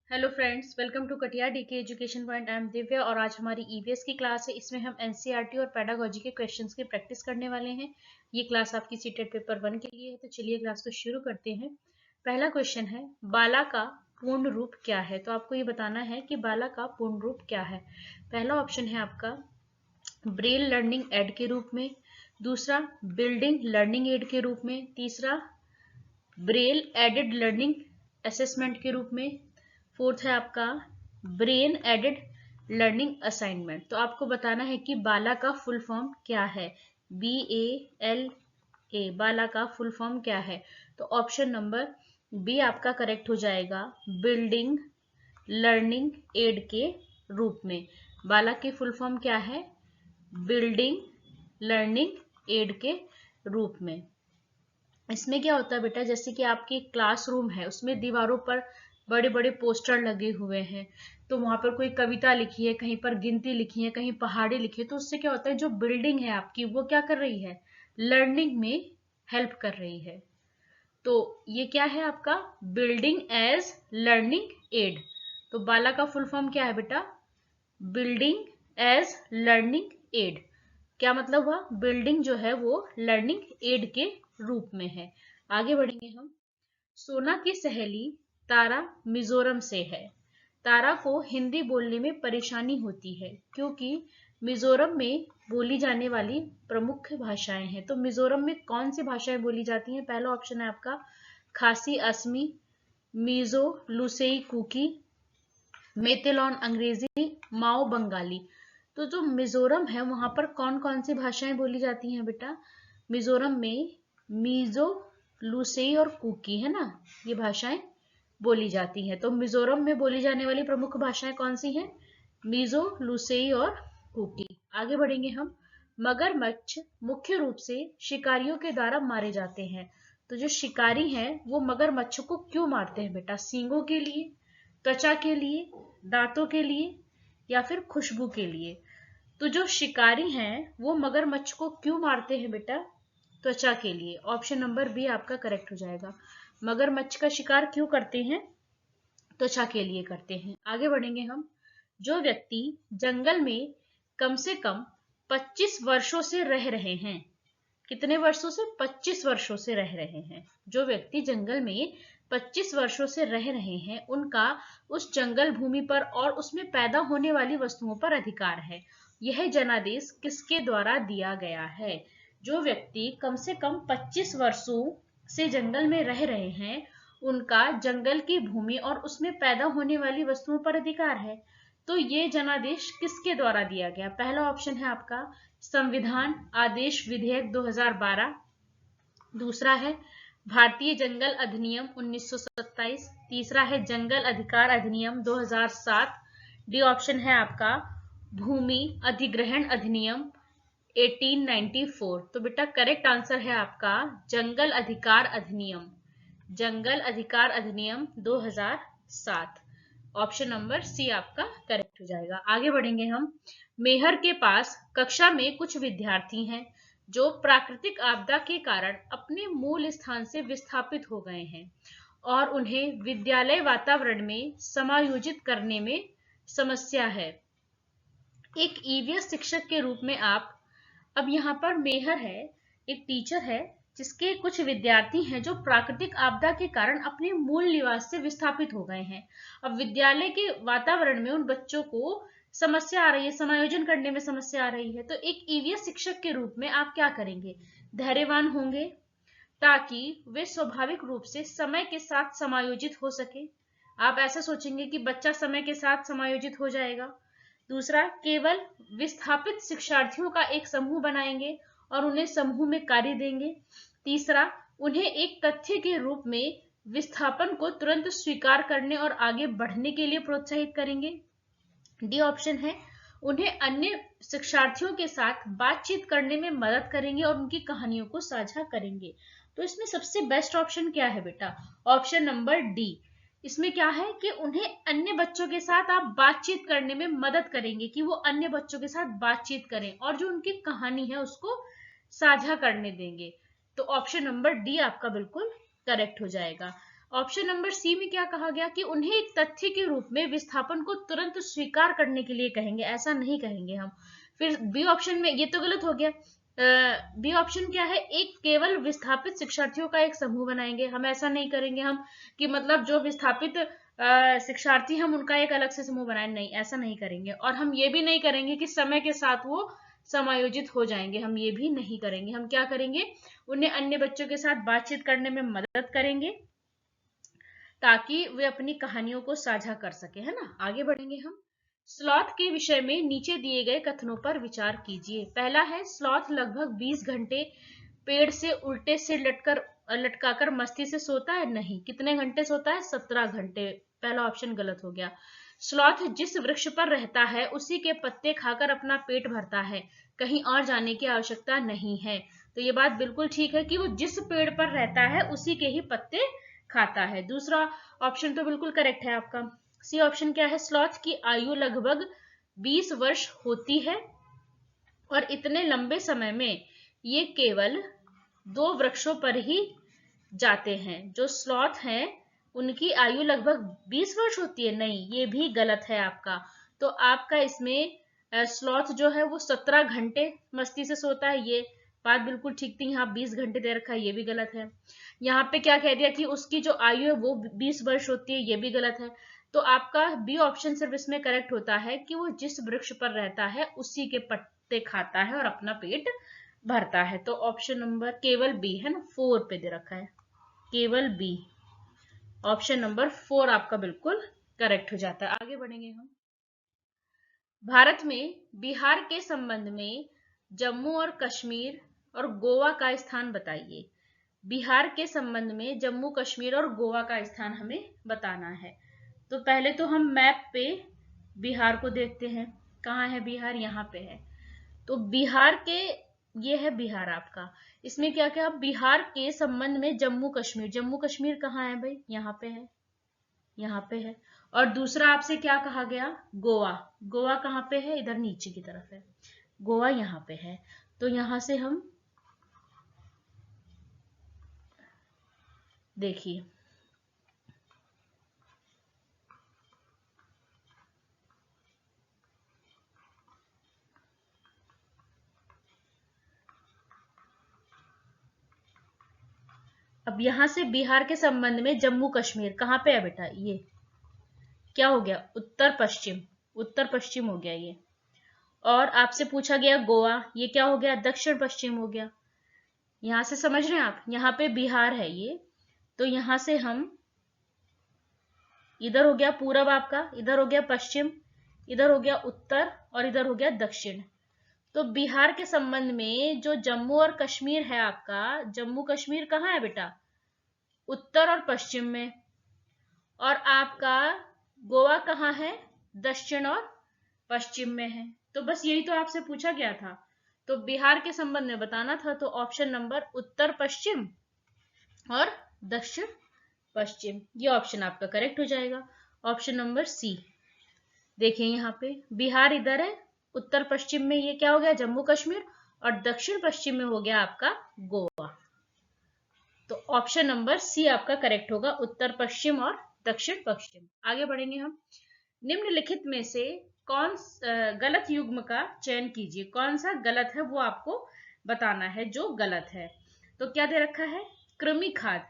Hello friends, welcome to Katiyar DK education point. I am Divya और आज हमारी ईवीएस की क्लास है। इसमें हम एनसीईआरटी और पेडागोजी के क्वेश्चंस की प्रैक्टिस करने वाले हैं। ये क्लास आपकी सीटेट पेपर 1 के लिए है, तो चलिए क्लास को शुरू करते हैं। पहला क्वेश्चन है, बाला का पूर्ण रूप क्या है? तो आपको ये बताना है कि बाला का पूर्ण रूप क्या है। पहला ऑप्शन है आपका ब्रेल लर्निंग एड के रूप में, दूसरा बिल्डिंग लर्निंग एड के रूप में, तीसरा ब्रेल एडेड लर्निंग असेसमेंट के रूप में, फोर्थ है आपका ब्रेन एडेड लर्निंग असाइनमेंट। तो आपको बताना है कि बाला का फुल फॉर्म क्या है। BALA बाला का फुल फॉर्म क्या है? तो ऑप्शन नंबर बी आपका करेक्ट हो जाएगा, बिल्डिंग लर्निंग एड के रूप में। बाला की फुल फॉर्म क्या है? बिल्डिंग लर्निंग एड के रूप में। इसमें क्या होता है बेटा, जैसे कि आपकी क्लासरूम है, उसमें दीवारों पर बड़े बड़े पोस्टर लगे हुए हैं, तो वहां पर कोई कविता लिखी है, कहीं पर गिनती लिखी है, कहीं पहाड़ी लिखी है, तो उससे क्या होता है, जो बिल्डिंग है आपकी वो क्या कर रही है, लर्निंग में हेल्प कर रही है। तो ये क्या है आपका, बिल्डिंग एज लर्निंग एड। तो बाला का फुल फॉर्म क्या है बेटा, बिल्डिंग एज लर्निंग एड। क्या मतलब हुआ, बिल्डिंग जो है वो लर्निंग एड के रूप में है। आगे बढ़ेंगे हम। सोना की सहेली तारा मिजोरम से है। तारा को हिंदी बोलने में परेशानी होती है क्योंकि मिजोरम में बोली जाने वाली प्रमुख भाषाएं हैं। तो मिजोरम में कौन सी भाषाएं बोली जाती हैं? पहला ऑप्शन है आपका खासी असमी, मीजो लुसेई कुकी, मेतेलॉन अंग्रेजी, माओ बंगाली। तो जो मिजोरम है वहां पर कौन कौन सी भाषाएं बोली जाती हैं बेटा? मिजोरम में मीजो लुसेई और कुकी है ना, ये भाषाएं बोली जाती हैं। तो मिजोरम में बोली जाने वाली प्रमुख भाषाएं कौन सी हैं? मीजो लुसेई और कुकी। आगे बढ़ेंगे हम। मगरमच्छ मुख्य रूप से शिकारियों के द्वारा मारे जाते हैं। तो जो शिकारी हैं वो मगरमच्छ को क्यों मारते हैं बेटा? सींगों के लिए, त्वचा के लिए, दांतों के लिए, या फिर खुशबू के लिए? तो जो शिकारी हैं वो मगरमच्छ को क्यों मारते हैं बेटा? त्वचा के लिए। ऑप्शन नंबर बी आपका करेक्ट हो जाएगा। मगरमच्छ का शिकार क्यों करते हैं? त्वचा के लिए करते हैं। आगे बढ़ेंगे हम। जो व्यक्ति जंगल में कम से कम 25 वर्षों से रह रहे हैं, कितने वर्षों से? 25 वर्षों से रह रहे हैं। जो व्यक्ति जंगल में 25 वर्षों से रह रहे हैं, उनका उस जंगल भूमि पर और उसमें पैदा होने वाली वस्तुओं पर अधिकार है। यह जनादेश किसके द्वारा दिया गया है? जो व्यक्ति कम से कम 25 वर्षों से जंगल में रह रहे हैं, उनका जंगल की भूमि और उसमें पैदा होने वाली वस्तुओं पर अधिकार है। तो ये जनादेश किसके द्वारा दिया गया? पहला ऑप्शन है आपका संविधान आदेश विधेयक 2012, दूसरा है भारतीय जंगल अधिनियम 1927, तीसरा है जंगल अधिकार अधिनियम 2007, डी ऑप्शन है आपका भूमि अधिग्रहण अधिनियम 1894। तो बेटा करेक्ट आंसर है आपका जंगल अधिकार अधिनियम, जंगल अधिकार अधिनियम 2007। ऑप्शन नंबर सी आपका करेक्ट हो जाएगा। आगे बढ़ेंगे हम। मेहर के पास कक्षा में कुछ विद्यार्थी हैं जो प्राकृतिक आपदा के कारण अपने मूल स्थान से विस्थापित हो गए हैं और उन्हें विद्यालय वातावरण में समायोजित करने में समस्या है। एक ईवीएस शिक्षक के रूप में आप, अब यहाँ पर मेहर है, एक टीचर है जिसके कुछ विद्यार्थी हैं जो प्राकृतिक आपदा के कारण अपने मूल निवास से विस्थापित हो गए हैं। अब विद्यालय के वातावरण में उन बच्चों को समस्या आ रही है, समायोजन करने में समस्या आ रही है। तो एक ईवीएस शिक्षक के रूप में आप क्या करेंगे? धैर्यवान होंगे ताकि वे स्वाभाविक रूप से समय के साथ समायोजित हो सके। आप ऐसा सोचेंगे कि बच्चा समय के साथ समायोजित हो जाएगा। दूसरा, केवल विस्थापित शिक्षार्थियों का एक समूह बनाएंगे और उन्हें समूह में कार्य देंगे। तीसरा, उन्हें एक तथ्य के रूप में विस्थापन को तुरंत स्वीकार करने और आगे बढ़ने के लिए प्रोत्साहित करेंगे। डी ऑप्शन है, उन्हें अन्य शिक्षार्थियों के साथ बातचीत करने में मदद करेंगे और उनकी कहानियों को साझा करेंगे। तो इसमें सबसे बेस्ट ऑप्शन क्या है बेटा? Option number D. इसमें क्या है कि उन्हें अन्य बच्चों के साथ आप बातचीत करने में मदद करेंगे, कि वो अन्य बच्चों के साथ बातचीत करें और जो उनकी कहानी है उसको साझा करने देंगे। तो ऑप्शन नंबर डी आपका बिल्कुल करेक्ट हो जाएगा। ऑप्शन नंबर सी में क्या कहा गया कि उन्हें एक तथ्य के रूप में विस्थापन को तुरंत स्वीकार करने के लिए कहेंगे, ऐसा नहीं कहेंगे हम। फिर बी ऑप्शन में, ये तो गलत हो गया। बी ऑप्शन क्या है, एक केवल विस्थापित शिक्षार्थियों का एक समूह बनाएंगे, हम ऐसा नहीं करेंगे हम कि मतलब जो विस्थापित शिक्षार्थी हम उनका एक अलग से समूह बनाए, नहीं ऐसा नहीं करेंगे। और हम ये भी नहीं करेंगे कि समय के साथ वो समायोजित हो जाएंगे, हम ये भी नहीं करेंगे। हम क्या करेंगे, उन्हें अन्य बच्चों के साथ बातचीत करने में मदद करेंगे ताकि वे अपनी कहानियों को साझा कर सके, है ना। आगे बढ़ेंगे हम। स्लॉथ के विषय में नीचे दिए गए कथनों पर विचार कीजिए। पहला है, स्लॉथ लगभग 20 घंटे पेड़ से उल्टे से लटकाकर मस्ती से सोता है। नहीं। कितने घंटे सोता है, 17 घंटे। पहला ऑप्शन गलत हो गया। स्लॉथ जिस वृक्ष पर रहता है उसी के पत्ते खाकर अपना पेट भरता है, कहीं और जाने की आवश्यकता नहीं है। तो ये बात बिल्कुल ठीक है कि वो जिस पेड़ पर रहता है उसी के ही पत्ते खाता है। दूसरा ऑप्शन तो बिल्कुल करेक्ट है आपका। सी ऑप्शन क्या है, स्लॉथ की आयु लगभग 20 वर्ष होती है और इतने लंबे समय में ये केवल 2 वृक्षों पर ही जाते हैं। जो स्लॉथ हैं उनकी आयु लगभग 20 वर्ष होती है, नहीं ये भी गलत है आपका। तो आपका इसमें स्लॉथ जो है वो 17 घंटे मस्ती से सोता है, ये बात बिल्कुल ठीक थी। यहाँ 20 घंटे दे रखा है, ये भी गलत है। यहाँ पे क्या कह दिया कि उसकी जो आयु है वो 20 वर्ष होती है, ये भी गलत है। तो आपका बी ऑप्शन सिर्फ इसमें करेक्ट होता है कि वो जिस वृक्ष पर रहता है उसी के पत्ते खाता है और अपना पेट भरता है। तो ऑप्शन नंबर केवल बी है ना, 4 पे दे रखा है, केवल बी। ऑप्शन नंबर 4 आपका बिल्कुल करेक्ट हो जाता है। आगे बढ़ेंगे हम। भारत में बिहार के संबंध में जम्मू और कश्मीर और गोवा का स्थान बताइए। बिहार के संबंध में जम्मू कश्मीर और गोवा का स्थान हमें बताना है। तो पहले तो हम मैप पे बिहार को देखते हैं, कहाँ है बिहार, यहाँ पे है। तो बिहार के, ये है बिहार आपका, इसमें क्या क्या, बिहार के संबंध में जम्मू कश्मीर, जम्मू कश्मीर कहाँ है भाई, यहाँ पे है, यहाँ पे है। और दूसरा आपसे क्या कहा गया, गोवा, गोवा कहाँ पे है, इधर नीचे की तरफ है, गोवा यहाँ पे है। तो यहां से हम देखिए, अब यहां से बिहार के संबंध में जम्मू कश्मीर कहाँ पे है बेटा, ये क्या हो गया, उत्तर पश्चिम, उत्तर पश्चिम हो गया ये। और आपसे पूछा गया गोवा, ये क्या हो गया, दक्षिण पश्चिम हो गया। यहां से समझ रहे हैं आप, यहाँ पे बिहार है ये, तो यहां से हम, इधर हो गया पूरब आपका, इधर हो गया पश्चिम, इधर हो गया उत्तर और इधर हो गया दक्षिण। तो बिहार के संबंध में जो जम्मू और कश्मीर है आपका, जम्मू कश्मीर कहाँ है बेटा, उत्तर और पश्चिम में। और आपका गोवा कहाँ है, दक्षिण और पश्चिम में है। तो बस यही तो आपसे पूछा गया था, तो बिहार के संबंध में बताना था। तो ऑप्शन नंबर उत्तर पश्चिम और दक्षिण पश्चिम, ये ऑप्शन आपका करेक्ट हो जाएगा, ऑप्शन नंबर सी। देखिए यहाँ पे बिहार इधर है, उत्तर पश्चिम में ये क्या हो गया, जम्मू कश्मीर, और दक्षिण पश्चिम में हो गया आपका गोवा। तो ऑप्शन नंबर सी आपका करेक्ट होगा, उत्तर पश्चिम और दक्षिण पश्चिम। आगे बढ़ेंगे हम। निम्नलिखित में से कौन गलत युग्म का चयन कीजिए, कौन सा गलत है वो आपको बताना है जो गलत है। तो क्या दे रखा है, कृमि खाद,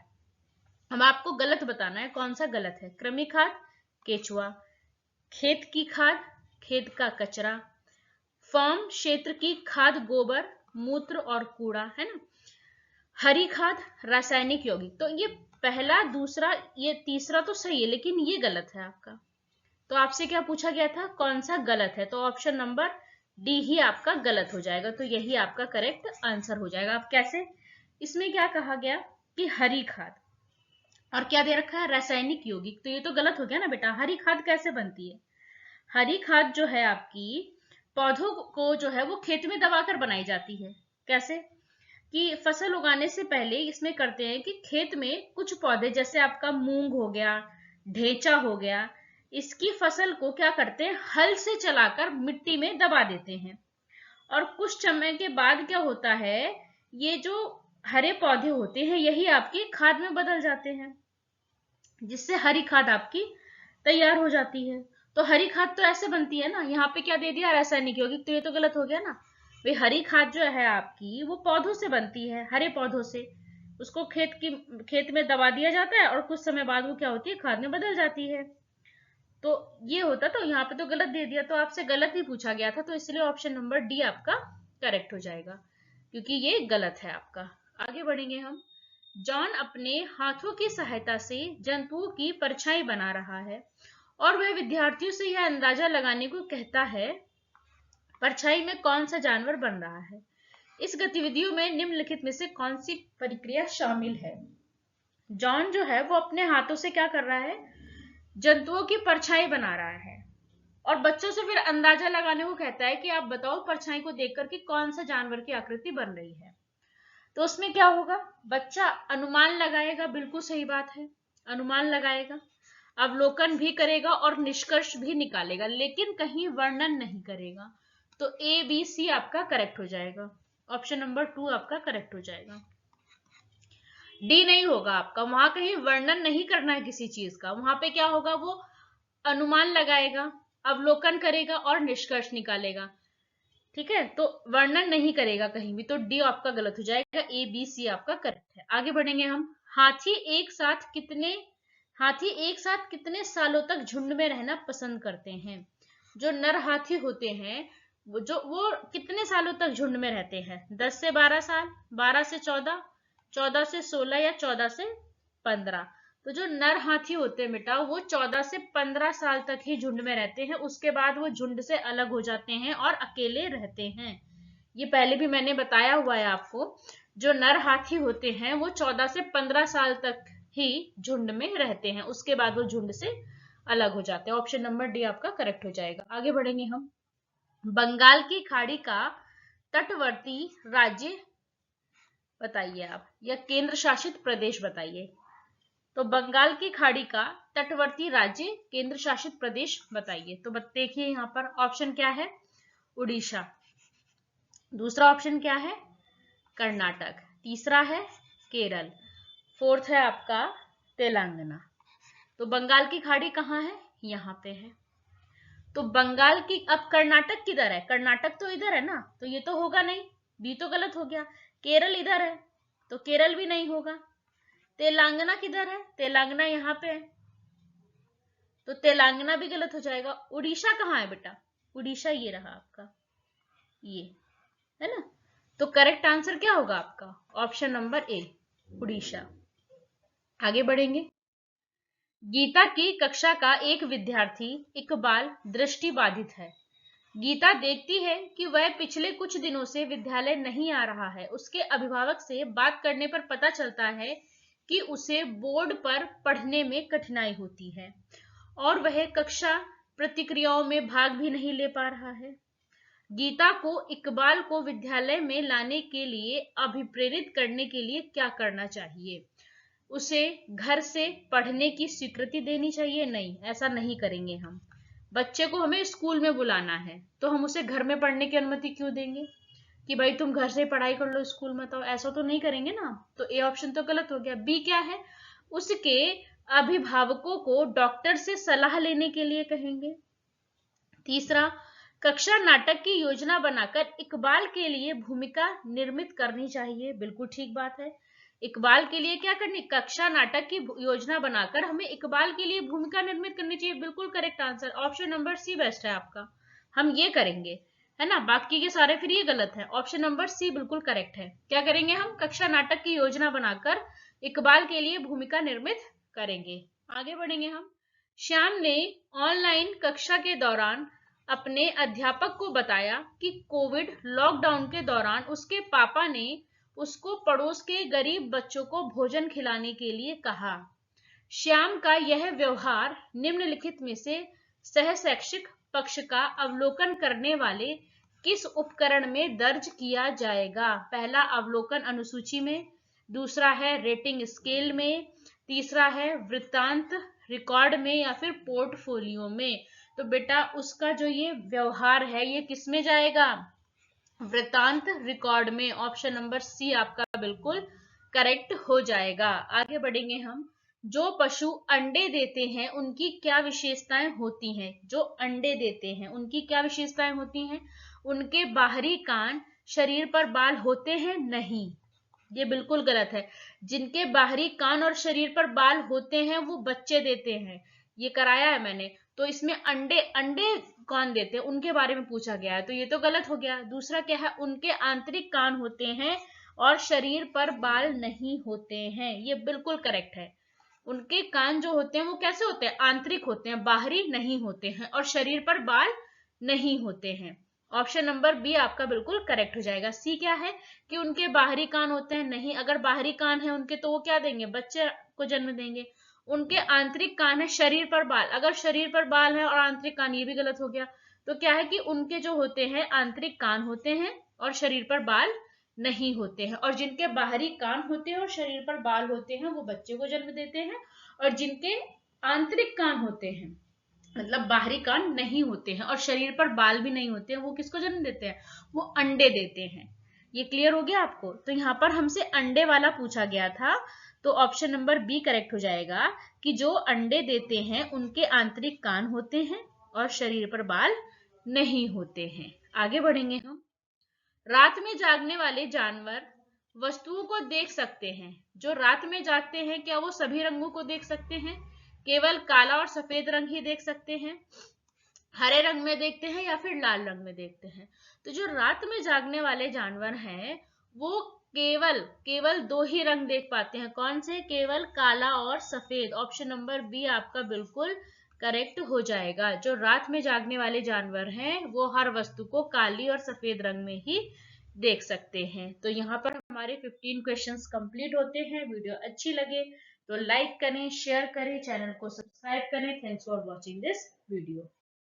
हम आपको गलत बताना है कौन सा गलत है। कृमि खाद केचुआ, खेत की खाद खेत का कचरा, फार्म क्षेत्र की खाद गोबर मूत्र और कूड़ा, है ना। हरी खाद रासायनिक यौगिक, तो ये पहला दूसरा ये तीसरा तो सही है लेकिन ये गलत है आपका। तो आपसे क्या पूछा गया था, कौन सा गलत है, तो ऑप्शन नंबर डी ही आपका गलत हो जाएगा। तो यही आपका करेक्ट आंसर हो जाएगा। अब कैसे, इसमें क्या कहा गया कि हरी खाद, और क्या दे रखा है, रासायनिक यौगिक, तो ये तो गलत हो गया ना बेटा। हरी खाद कैसे बनती है, हरी खाद जो है आपकी पौधों को जो है वो खेत में दबाकर बनाई जाती है। कैसे कि फसल उगाने से पहले इसमें करते हैं कि खेत में कुछ पौधे, जैसे आपका मूंग हो गया, ढेंचा हो गया, इसकी फसल को क्या करते हैं, हल से चलाकर मिट्टी में दबा देते हैं। और कुछ समय के बाद क्या होता है, ये जो हरे पौधे होते हैं यही आपकी खाद में बदल जाते हैं। जिससे हरी खाद आपकी तैयार हो जाती है। तो हरी खाद तो ऐसे बनती है ना, यहाँ पे क्या दे दिया, रासायनिक यौगिक, तो ये तो गलत हो गया ना। भाई हरी खाद जो है आपकी वो पौधों से बनती है, हरे पौधों से। उसको खेत में दबा दिया जाता है और कुछ समय बाद वो क्या होती है, खाद में बदल जाती है। तो ये होता, तो यहाँ पे तो गलत दे दिया, तो आपसे गलत ही पूछा गया था, तो इसलिए ऑप्शन नंबर डी आपका करेक्ट हो जाएगा, क्योंकि ये गलत है आपका। आगे बढ़ेंगे हम। जॉन अपने हाथों की सहायता से जंतुओं की परछाई बना रहा है और वह विद्यार्थियों से यह अंदाजा लगाने को कहता है परछाई में कौन सा जानवर बन रहा है। इस गतिविधियों में निम्नलिखित में से कौन सी प्रक्रिया शामिल है। जॉन जो है वो अपने हाथों से क्या कर रहा है, जंतुओं की परछाई बना रहा है और बच्चों से फिर अंदाजा लगाने को कहता है कि आप बताओ परछाई को देखकर कि कौन सा जानवर की आकृति बन रही है। तो उसमें क्या होगा, बच्चा अनुमान लगाएगा, बिल्कुल सही बात है, अनुमान लगाएगा, अवलोकन भी करेगा और निष्कर्ष भी निकालेगा, लेकिन कहीं वर्णन नहीं करेगा। तो ए बी सी आपका करेक्ट हो जाएगा, ऑप्शन नंबर 2 आपका करेक्ट हो जाएगा। डी नहीं होगा आपका, वहां कहीं वर्णन नहीं करना है किसी चीज का, वहां पे क्या होगा, वो अनुमान लगाएगा, अवलोकन करेगा और निष्कर्ष निकालेगा। ठीक है, तो वर्णन नहीं करेगा कहीं भी, तो डी आपका गलत हो जाएगा, ए बी सी आपका करेक्ट है। आगे बढ़ेंगे हम। हाथी एक साथ कितने सालों तक झुंड में रहना पसंद करते हैं। जो नर हाथी होते हैं वो कितने सालों तक झुंड में रहते हैं, 10 से 12 साल, 12 से 14, 14 से 16 या 14 से 15। तो जो नर हाथी होते हैं बेटा वो 14 से 15 साल तक ही झुंड में रहते हैं, उसके बाद वो झुंड से अलग हो जाते हैं और अकेले रहते हैं। ये पहले भी मैंने बताया हुआ है आपको, जो नर हाथी होते हैं वो 14 से 15 साल तक ही झुंड में रहते हैं, उसके बाद वो झुंड से अलग हो जाते हैं। ऑप्शन नंबर डी आपका करेक्ट हो जाएगा। आगे बढ़ेंगे हम। बंगाल की खाड़ी का तटवर्ती राज्य बताइए आप, या केंद्र शासित प्रदेश बताइए। तो बंगाल की खाड़ी का तटवर्ती राज्य केंद्र शासित प्रदेश बताइए। तो देखिए यहाँ पर ऑप्शन क्या है, उड़ीसा, दूसरा ऑप्शन क्या है, कर्नाटक, तीसरा है केरल, फोर्थ है आपका तेलंगाना। तो बंगाल की खाड़ी कहाँ है, यहाँ पे है। तो बंगाल की, अब कर्नाटक किधर है, कर्नाटक तो इधर है ना, तो ये तो होगा नहीं, बी तो गलत हो गया। केरल इधर है, तो केरल भी नहीं होगा। तेलंगाना किधर है, तेलंगाना यहाँ पे है, तो तेलंगाना भी गलत हो जाएगा। उड़ीसा कहाँ है बेटा, उड़ीसा ये रहा आपका, ये है ना। तो करेक्ट आंसर क्या होगा आपका, ऑप्शन नंबर ए, उड़ीसा। आगे बढ़ेंगे। गीता की कक्षा का एक विद्यार्थी इकबाल दृष्टिबाधित है। गीता देखती है कि वह पिछले कुछ दिनों से विद्यालय नहीं आ रहा है। उसके अभिभावक से बात करने पर पता चलता है कि उसे बोर्ड पर पढ़ने में कठिनाई होती है और वह कक्षा प्रतिक्रियाओं में भाग भी नहीं ले पा रहा है। गीता को इकबाल को विद्यालय में लाने के लिए अभिप्रेरित करने के लिए क्या करना चाहिए। उसे घर से पढ़ने की स्वीकृति देनी चाहिए, नहीं ऐसा नहीं करेंगे हम। बच्चे को हमें स्कूल में बुलाना है तो हम उसे घर में पढ़ने की अनुमति क्यों देंगे कि भाई तुम घर से पढ़ाई कर लो, स्कूल में तो ऐसा तो नहीं करेंगे ना। तो ए ऑप्शन तो गलत हो गया। बी क्या है, उसके अभिभावकों को डॉक्टर से सलाह लेने के लिए कहेंगे। तीसरा, कक्षा नाटक की योजना बनाकर इकबाल के लिए भूमिका निर्मित करनी चाहिए, बिल्कुल ठीक बात है। इकबाल के लिए क्या करनी, कक्षा नाटक की योजना बनाकर हमें इकबाल के लिए भूमिका निर्मित करनी चाहिए, बिल्कुल correct answer, option number C best है आपका, हम ये करेंगे, है ना। बाकी के सारे फिर ये गलत है, ऑप्शन नंबर सी बिल्कुल करेक्ट है। क्या करेंगे हम, कक्षा नाटक की योजना बनाकर इकबाल के लिए भूमिका निर्मित करेंगे। आगे बढ़ेंगे हम। श्याम ने ऑनलाइन कक्षा के दौरान अपने अध्यापक को बताया कि कोविड लॉकडाउन के दौरान उसके पापा ने उसको पड़ोस के गरीब बच्चों को भोजन खिलाने के लिए कहा। श्याम का यह व्यवहार निम्नलिखित में से सहशैक्षिक पक्ष का अवलोकन करने वाले किस उपकरण में दर्ज किया जाएगा। पहला, अवलोकन अनुसूची में, दूसरा है रेटिंग स्केल में, तीसरा है वृत्तांत रिकॉर्ड में, या फिर पोर्टफोलियो में। तो बेटा उसका जो ये व्यवहार है ये किस में जाएगा, वृत्तांत रिकॉर्ड में, ऑप्शन नंबर सी आपका बिल्कुल करेक्ट हो जाएगा। आगे बढ़ेंगे हम। जो पशु अंडे देते हैं उनकी क्या विशेषताएं होती हैं? जो अंडे देते हैं उनकी क्या विशेषताएं होती हैं? उनके बाहरी कान, शरीर पर बाल होते हैं? नहीं, ये बिल्कुल गलत है। जिनके बाहरी कान और शरीर पर बाल होते हैं वो बच्चे देते हैं, ये कराया है मैंने। तो इसमें अंडे अंडे कौन देते हैं उनके बारे में पूछा गया है, तो ये तो गलत हो गया। दूसरा क्या है, उनके आंतरिक कान होते हैं और शरीर पर बाल नहीं होते हैं, ये बिल्कुल करेक्ट है। उनके कान जो होते हैं वो कैसे होते हैं? आंतरिक होते हैं, बाहरी नहीं होते हैं, और शरीर पर बाल नहीं होते हैं। ऑप्शन नंबर बी आपका बिल्कुल करेक्ट हो जाएगा। सी क्या है कि उनके बाहरी कान होते हैं? नहीं, अगर बाहरी कान है उनके तो वो क्या देंगे? बच्चे को जन्म देंगे। उनके आंतरिक कान है, शरीर पर बाल, अगर शरीर पर बाल है और आंतरिक कान, ये भी गलत हो गया। तो क्या है कि उनके जो होते हैं आंतरिक कान होते हैं और शरीर पर बाल नहीं होते हैं, और जिनके बाहरी कान होते हैं और शरीर पर बाल होते हैं वो बच्चे को जन्म देते हैं, और जिनके आंतरिक कान होते हैं मतलब बाहरी कान नहीं होते हैं और शरीर पर बाल भी नहीं होते हैं वो किसको जन्म देते हैं? वो अंडे देते हैं। ये क्लियर हो गया आपको? तो यहाँ पर हमसे अंडे वाला पूछा गया था, तो ऑप्शन नंबर बी करेक्ट हो जाएगा कि जो अंडे देते हैं उनके आंतरिक कान होते हैं और शरीर पर बाल नहीं होते हैं। आगे बढ़ेंगे हम। रात में जागने वाले जानवर वस्तुओं को देख सकते हैं। जो रात में जागते हैं क्या वो सभी रंगों को देख सकते हैं? केवल काला और सफेद रंग ही देख सकते हैं? हरे रंग में देखते हैं या फिर लाल रंग में देखते हैं? तो जो रात में जागने वाले जानवर हैं वो केवल केवल दो ही रंग देख पाते हैं। कौन से? केवल काला और सफेद। ऑप्शन नंबर बी आपका बिल्कुल करेक्ट हो जाएगा। जो रात में जागने वाले जानवर हैं वो हर वस्तु को काली और सफेद रंग में ही देख सकते हैं। तो यहाँ पर हमारे 15 क्वेश्चंस कंप्लीट होते हैं। वीडियो अच्छी लगे तो लाइक करें, शेयर करें, चैनल को सब्सक्राइब करें। Thanks for watching this video.